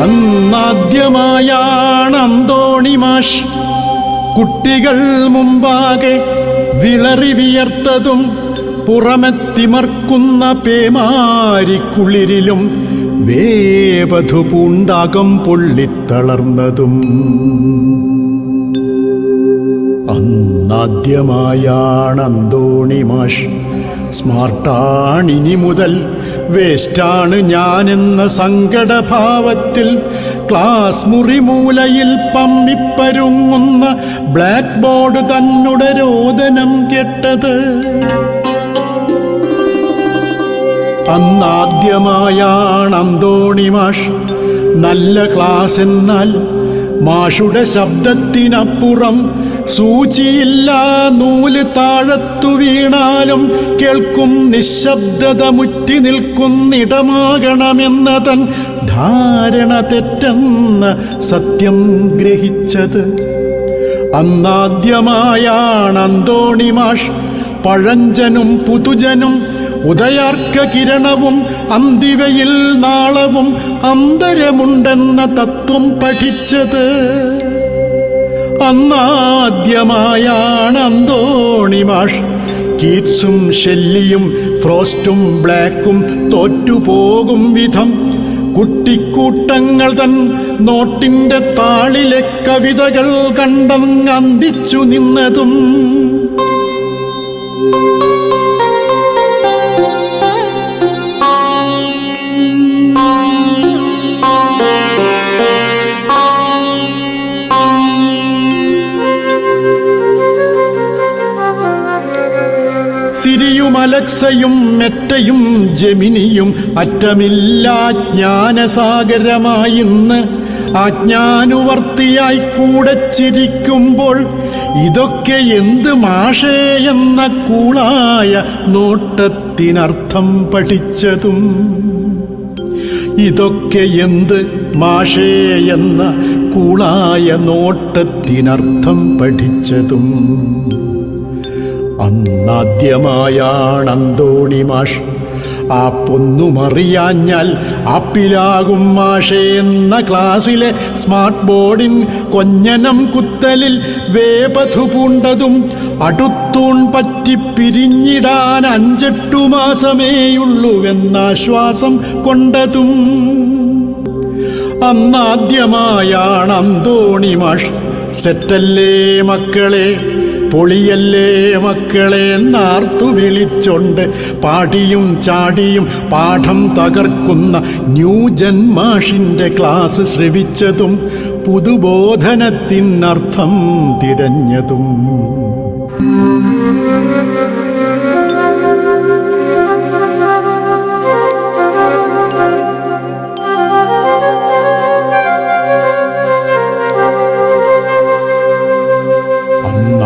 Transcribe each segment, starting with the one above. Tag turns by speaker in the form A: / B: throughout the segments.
A: അന്നാദ്യമായാണ് അന്തോണി മാഷ് കുട്ടികൾ മുമ്പാകെ വിളറി വിയർത്തതും പുറമെത്തിമർക്കുന്ന പേമാരിക്കുളിരിലും വേവധു പൂണ്ടാകം പൊള്ളിത്തളർന്നതും. അന്നാദ്യമായാണ് അന്തോണി മാഷ് സ്മാർട്ടാണിനി മുതൽ വേസ്റ്റാണ് ഞാനെന്ന സങ്കടഭാവത്തിൽ ക്ലാസ് മുറിമൂലയിൽ പമ്മിപ്പരുങ്ങുന്ന ബ്ലാക്ക് ബോർഡ് തന്നുടെ രോദനം കേട്ടത്. അന്നാദ്യമായാണ് അന്തോണി മാഷ് നല്ല ക്ലാസ് എന്നാൽ മാഷുടെ ശബ്ദത്തിനപ്പുറം സൂചിയില്ല നൂല് താഴത്തു വീണാലും കേൾക്കും നിശബ്ദത മുറ്റി നിൽക്കുന്നിടമാകണമെന്ന തൻ ധാരണ തെറ്റെന്ന സത്യം ഗ്രഹിച്ചത്. അന്നാദ്യമായാണ് അന്തോണി മാഷ് പഴഞ്ചനും പുതുജനും ഉദയാർക്ക കിരണവും അന്തിവയിൽ നാളവും അന്തരമുണ്ടെന്ന തത്വം പഠിച്ചത്. അന്നാദ്യമായാണ് അന്തോണി മാഷ് കീറ്റ്സും ഷെല്ലിയും ഫ്രോസ്റ്റും ബ്ലാക്കും തോറ്റുപോകും വിധം കുട്ടിക്കൂട്ടങ്ങൾ തൻ നോട്ടിന്റെ താളിലെ കവിതകൾ കണ്ടങ്ങന്തിച്ചു നിന്നതും. സിരിയും അലക്സയും മെറ്റയും ജെമിനിയും അറ്റമില്ലാ ജ്ഞാനസാഗരമായിന്ന് അജ്ഞാനുവർത്തിയായി കൂടെ ചിരിക്കുമ്പോൾ ഇതൊക്കെ എന്ത് മാഷേ എന്ന കൂളായ നോട്ടത്തിനർത്ഥം പഠിച്ചതും. ഇതൊക്കെ എന്ത് മാഷേ എന്ന കൂളായ നോട്ടത്തിനർത്ഥം പഠിച്ചതും. അന്നാദ്യമായാണ് അന്തോണി മാഷ് ആ പൊന്നുമറിയാഞ്ഞാൽ ആപ്പിലാകും മാഷേ എന്ന ക്ലാസ്സിലെ സ്മാർട്ട് ബോർഡിൻ കൊഞ്ഞനം കുത്തലിൽ വേപഥു പൂണ്ടതും അടുത്തൂൺ പറ്റി പിരിഞ്ഞിടാൻ 5-8 മാസമേയുള്ളൂവെന്നാശ്വാസം കൊണ്ടതും. അന്നാദ്യമായാണ് അന്തോണി മാഷ് സെറ്റല്ലേ മക്കളെ പൊളിയല്ലേ മക്കളെ എന്നാർത്തു വിളിച്ചൊണ്ട് പാടിയും ചാടിയും പാഠം തകർക്കുന്ന ന്യൂജൻ മാഷിന്റെ ക്ലാസ് ശ്രവിച്ചതും പുതുബോധനത്തിനർത്ഥം തിരഞ്ഞതും.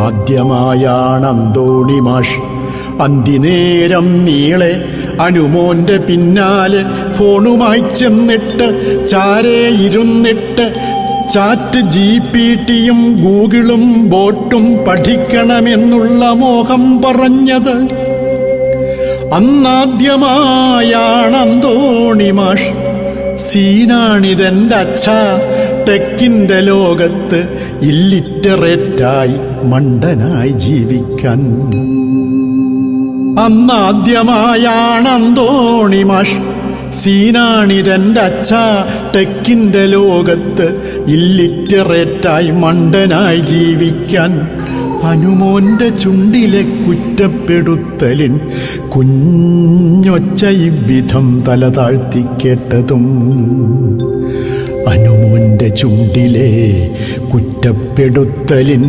A: ആദ്യമായാണ് അന്തോണി മാഷ് അന്തിനേരം നീളെ അനുമോന്റെ പിന്നാലെ ഫോണുമായി ചെന്നിട്ട് ചാരേ ഇരുന്നിട്ട് ചാറ്റ് GPT-യും ഗൂഗിളും ബോട്ടും പഠിക്കണമെന്നുള്ള മോഹം പറഞ്ഞത്. അന്നാദ്യമായാണ് അന്തോണി മാഷ് സീനാണിതെൻ്റെ അച്ഛാ ടെക്കിൻ്റെ ലോകത്ത് ഇല്ലിറ്ററേറ്റായി മണ്ടനായി ജീവിക്കാൻ. അന്നാദ്യമായാണ് അന്തോണി മാഷ് സീനാണിതെൻ്റെ അച്ഛാ ടെക്കിൻ്റെ ലോകത്ത് ഇല്ലിറ്ററേറ്റായി മണ്ടനായി ജീവിക്കാൻ. അനുമോന്റെ ചുണ്ടിലെ കുറ്റപ്പെടുത്തലിൻ കുഞ്ഞൊച്ച ഇவ்விധം തല താഴ്ത്തി കേട്ടതും. അനുമോന്റെ ചുണ്ടിലെ കുറ്റപ്പെടുത്തലിൻ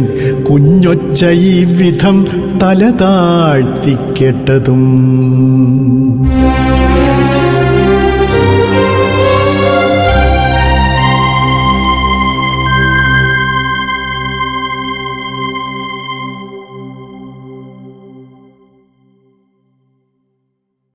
A: കുഞ്ഞൊച്ച ഇவ்விധം തല താഴ്ത്തി കേട്ടതും.